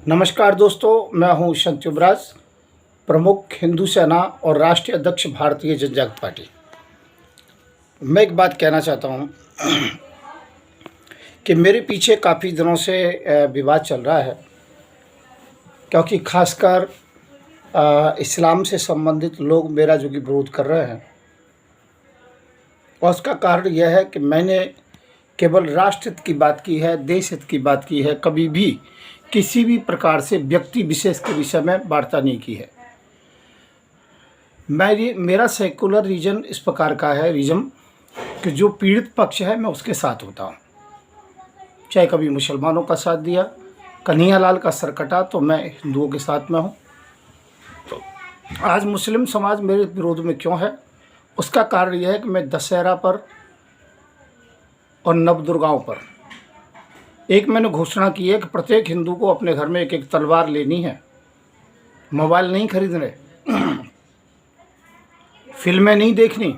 नमस्कार दोस्तों, मैं हूं संत युवराज, प्रमुख हिंदू सेना और राष्ट्रीय अध्यक्ष भारतीय जनजागृति पार्टी। मैं एक बात कहना चाहता हूं कि मेरे पीछे काफ़ी दिनों से विवाद चल रहा है, क्योंकि खासकर इस्लाम से संबंधित लोग मेरा जो कि विरोध कर रहे हैं। और उसका कारण यह है कि मैंने केवल राष्ट्र हित की बात की है, देश हित की बात की है, कभी भी किसी भी प्रकार से व्यक्ति विशेष के विषय में वार्ता नहीं की है। मेरा सेकुलर रीजन इस प्रकार का है कि जो पीड़ित पक्ष है मैं उसके साथ होता हूँ। चाहे कभी मुसलमानों का साथ दिया, कन्हैयालाल का सर कटा तो मैं हिंदुओं के साथ में हूँ। तो आज मुस्लिम समाज मेरे विरोध में क्यों है, उसका कारण यह है कि मैं दशहरा पर और नवदुर्गाओं पर एक मैंने घोषणा की है कि प्रत्येक हिंदू को अपने घर में एक एक तलवार लेनी है, मोबाइल नहीं खरीदने, फिल्में नहीं देखनी,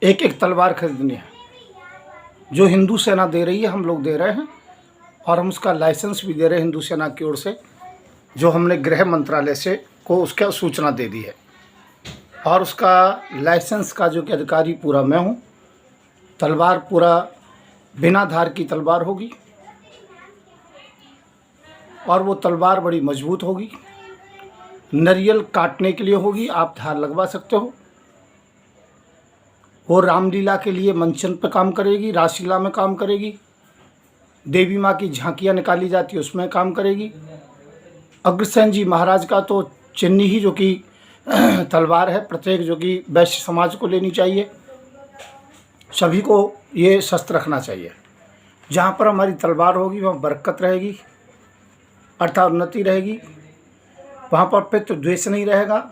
एक एक तलवार खरीदनी है। जो हिंदू सेना दे रही है हम लोग दे रहे हैं, और हम उसका लाइसेंस भी दे रहे हैं हिंदू सेना की ओर से, जो हमने गृह मंत्रालय से को उसका सूचना दे दी है। और उसका लाइसेंस का जो कि अधिकारी पूरा मैं हूँ। तलवार पूरा बिना धार की तलवार होगी, और वो तलवार बड़ी मजबूत होगी, नारियल काटने के लिए होगी, आप धार लगवा सकते हो। वो रामलीला के लिए मंचन पर काम करेगी, रासलीला में काम करेगी, देवी माँ की झांकियाँ निकाली जाती है उसमें काम करेगी। अग्रसेन जी महाराज का तो चिन्ह ही जो कि तलवार है, प्रत्येक जो कि वैश्य समाज को लेनी चाहिए, सभी को ये शस्त्र रखना चाहिए। जहाँ पर हमारी तलवार होगी वहाँ बरकत रहेगी, अर्थात उन्नति रहेगी। वहाँ पर पितृ द्वेष नहीं रहेगा,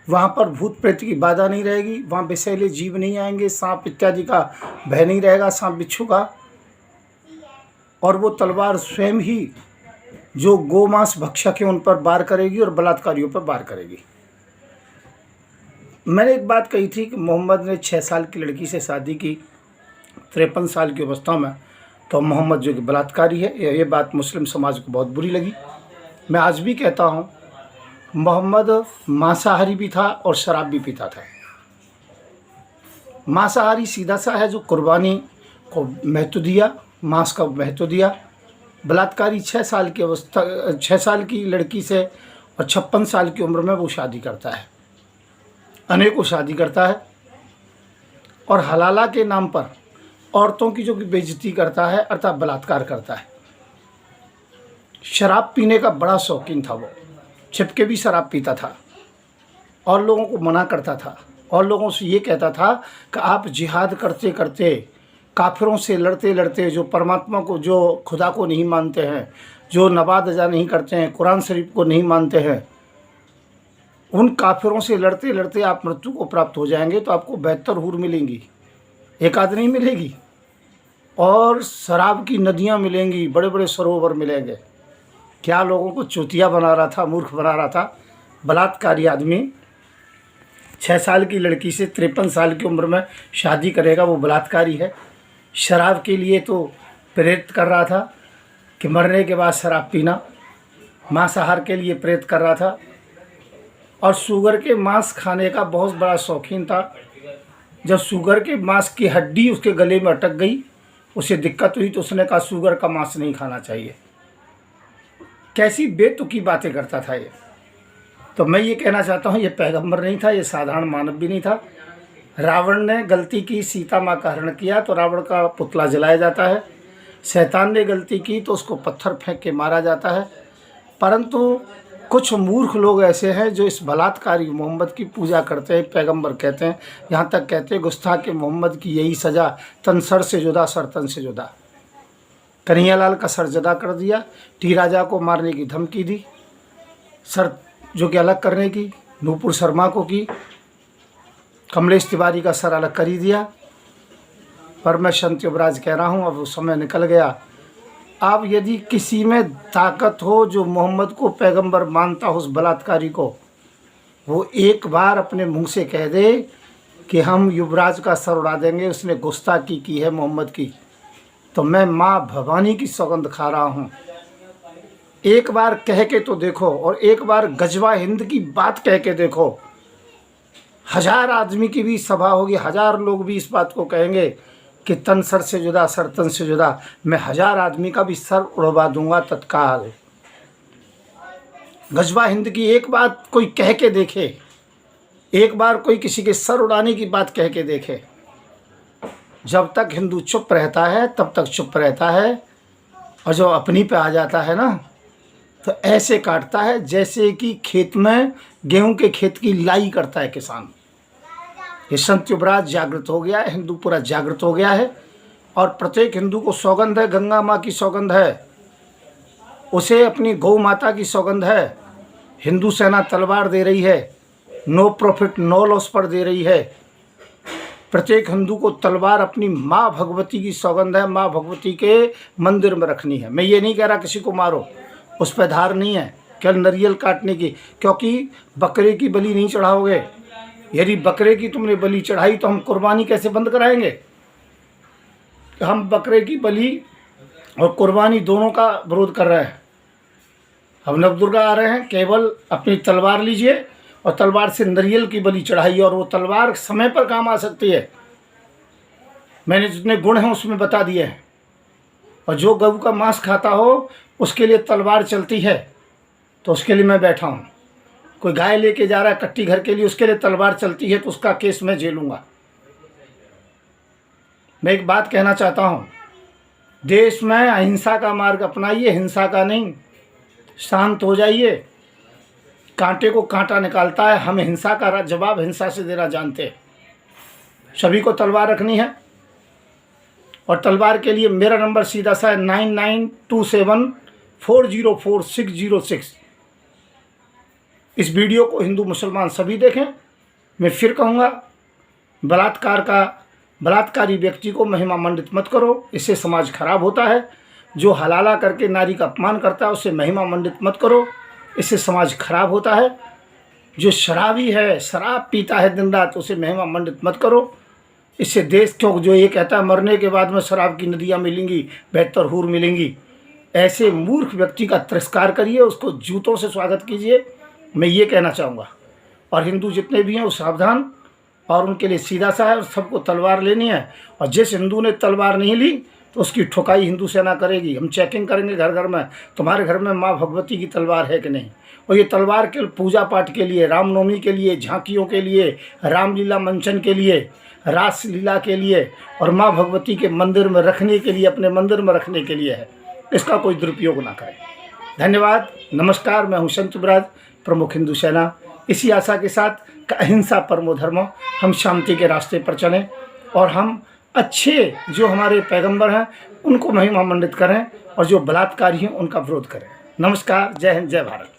वहाँ पर भूत प्रेत की बाधा नहीं रहेगी, वहाँ विषैले जीव नहीं आएंगे, सांप इत्यादि का भय नहीं रहेगा, सांप बिच्छू का। और वो तलवार स्वयं ही जो गोमांस भक्षक है उन पर वार करेगी और बलात्कारियों पर वार करेगी। मैंने एक बात कही थी कि मोहम्मद ने 6 साल की लड़की से शादी की 53 साल की अवस्था में, तो मोहम्मद जो कि बलात्कारी है। ये बात मुस्लिम समाज को बहुत बुरी लगी। मैं आज भी कहता हूँ, मोहम्मद मांसाहारी भी था और शराब भी पीता था। मांसाहारी सीधा सा है, जो कुर्बानी को महत्व दिया, मांस का महत्व दिया। बलात्कारी 6 साल की अवस्था 6 साल की लड़की से और 56 साल की उम्र में वो शादी करता है, अनेकों शादी करता है, और हलाला के नाम पर औरतों की जो कि बेइज्जती करता है, अर्थात बलात्कार करता है। शराब पीने का बड़ा शौकीन था, वो छिपके भी शराब पीता था और लोगों को मना करता था, और लोगों से ये कहता था कि आप जिहाद करते करते, काफिरों से लड़ते लड़ते, जो परमात्मा को, जो खुदा को नहीं मानते हैं, जो नमाज अदा नहीं करते हैं, कुरान शरीफ को नहीं मानते हैं, उन काफिरों से लड़ते लड़ते आप मृत्यु को प्राप्त हो जाएंगे, तो आपको बेहतर हूर मिलेंगी, एक आध नहीं मिलेगी, और शराब की नदियाँ मिलेंगी, बड़े बड़े सरोवर मिलेंगे। क्या लोगों को चूतिया बना रहा था, मूर्ख बना रहा था। बलात्कारी आदमी 6 साल की लड़की से 53 साल की उम्र में शादी करेगा, वो बलात्कारी है। शराब के लिए तो प्रेरित कर रहा था कि मरने के बाद शराब पीना, मांसाहार के लिए प्रेरित कर रहा था, और शुगर के मांस खाने का बहुत बड़ा शौकीन था। जब शुगर के मांस की हड्डी उसके गले में अटक गई, उसे दिक्कत हुई, तो उसने कहा शुगर का मांस नहीं खाना चाहिए। कैसी बेतुकी बातें करता था ये। तो मैं ये कहना चाहता हूँ, ये पैगंबर नहीं था, ये साधारण मानव भी नहीं था। रावण ने गलती की, सीता माँ का हरण किया तो रावण का पुतला जलाया जाता है। शैतान ने गलती की तो उसको पत्थर फेंक के मारा जाता है। परंतु कुछ मूर्ख लोग ऐसे हैं जो इस बलात्कारी मोहम्मद की पूजा करते हैं, पैगंबर कहते हैं, यहाँ तक कहते हैं गुस्ताख के मोहम्मद की यही सज़ा, तन सर से जुदा, सर तन से जुदा। कन्हैयालाल का सर जुदा कर दिया, टी राजा को मारने की धमकी दी, सर जो कि अलग करने की, नूपुर शर्मा को की, कमलेश तिवारी का सर अलग कर ही दिया। पर मैं संत युवराज कह रहा हूँ, अब वो समय निकल गया। अब यदि किसी में ताकत हो जो मोहम्मद को पैगंबर मानता हो, उस बलात्कारी को, वो एक बार अपने मुंह से कह दे कि हम युवराज का सर उड़ा देंगे, उसने गुस्ताखी की है मोहम्मद की, तो मैं माँ भवानी की सौगंध खा रहा हूँ। एक बार कह के तो देखो, और एक बार गजवा हिंद की बात कह के देखो। 1000 आदमी की भी सभा होगी, 1000 लोग भी इस बात को कहेंगे कि तन सर से जुदा, सर तन से जुदा, मैं 1000 आदमी का भी सर उड़वा दूंगा तत्काल। गजवा हिंद की एक बात कोई कह के देखे, एक बार कोई किसी के सर उड़ाने की बात कह के देखे। जब तक हिंदू चुप रहता है तब तक चुप रहता है, और जब अपनी पे आ जाता है ना तो ऐसे काटता है जैसे कि खेत में गेहूं के खेत की लाई करता है किसान। ये संत युवराज जागृत हो गया है, हिंदू पूरा जागृत हो गया है, और प्रत्येक हिंदू को सौगंध है, गंगा माँ की सौगंध है, उसे अपनी गौ माता की सौगंध है। हिंदू सेना तलवार दे रही है, नो प्रॉफिट नो लॉस पर दे रही है। प्रत्येक हिंदू को तलवार अपनी माँ भगवती की सौगंध है, माँ भगवती के मंदिर में रखनी है। मैं ये नहीं कह रहा किसी को मारो, उस पर धार नहीं है केवल नारियल काटने की, क्योंकि बकरे की बलि नहीं चढ़ाओगे। यदि बकरे की तुमने बलि चढ़ाई तो हम कुर्बानी कैसे बंद कराएंगे? हम बकरे की बलि और कुर्बानी दोनों का विरोध कर रहे हैं। अब नवदुर्गा आ रहे हैं, केवल अपनी तलवार लीजिए और तलवार से नारियल की बलि चढ़ाइए, और वो तलवार समय पर काम आ सकती है। मैंने जितने गुण हैं उसमें बता दिए हैं। और जो गऊ का मांस खाता हो उसके लिए तलवार चलती है, तो उसके लिए मैं बैठा हूँ। कोई गाय लेके जा रहा है कट्टी घर के लिए, उसके लिए तलवार चलती है, तो उसका केस मैं झेलूँगा। मैं एक बात कहना चाहता हूँ, देश में अहिंसा का मार्ग अपनाइए, हिंसा का नहीं। शांत हो जाइए। कांटे को कांटा निकालता है, हम हिंसा का जवाब हिंसा से देना जानते हैं। सभी को तलवार रखनी है, और तलवार के लिए मेरा नंबर सीधा सा है 9927404606। इस वीडियो को हिंदू मुसलमान सभी देखें। मैं फिर कहूँगा, बलात्कारी व्यक्ति को महिमा मंडित मत करो, इससे समाज खराब होता है। जो हलाला करके नारी का अपमान करता है उसे महिमा मंडित मत करो, इससे समाज खराब होता है। जो शराबी है, शराब पीता है दिन रात, उसे महिमा मंडित मत करो, इससे देश क्यों जो ये कहता है मरने के बाद में शराब की नदियाँ मिलेंगी, बेहतर हूर मिलेंगी, ऐसे मूर्ख व्यक्ति का तिरस्कार करिए, उसको जूतों से स्वागत कीजिए। मैं ये कहना चाहूँगा। और हिंदू जितने भी हैं वो सावधान, और उनके लिए सीधा सा है, सबको तलवार लेनी है। और जिस हिंदू ने तलवार नहीं ली तो उसकी ठुकाई हिंदू सेना करेगी। हम चेकिंग करेंगे घर घर में, तुम्हारे घर में माँ भगवती की तलवार है कि नहीं। और ये तलवार केवल पूजा पाठ के लिए, रामनवमी के लिए, झांकियों के लिए, रामलीला मंचन के लिए, रासलीला के लिए, और माँ भगवती के मंदिर में रखने के लिए, अपने मंदिर में रखने के लिए है। इसका कोई दुरुपयोग ना करें। धन्यवाद, नमस्कार। मैं हूँ संत युवराज, प्रमुख हिंदू सेना। इसी आशा के साथ कि अहिंसा परमो धर्मो, हम शांति के रास्ते पर चलें, और हम अच्छे जो हमारे पैगंबर हैं उनको महिमा मंडित करें, और जो बलात्कारी हैं उनका विरोध करें। नमस्कार, जय हिंद, जय भारत।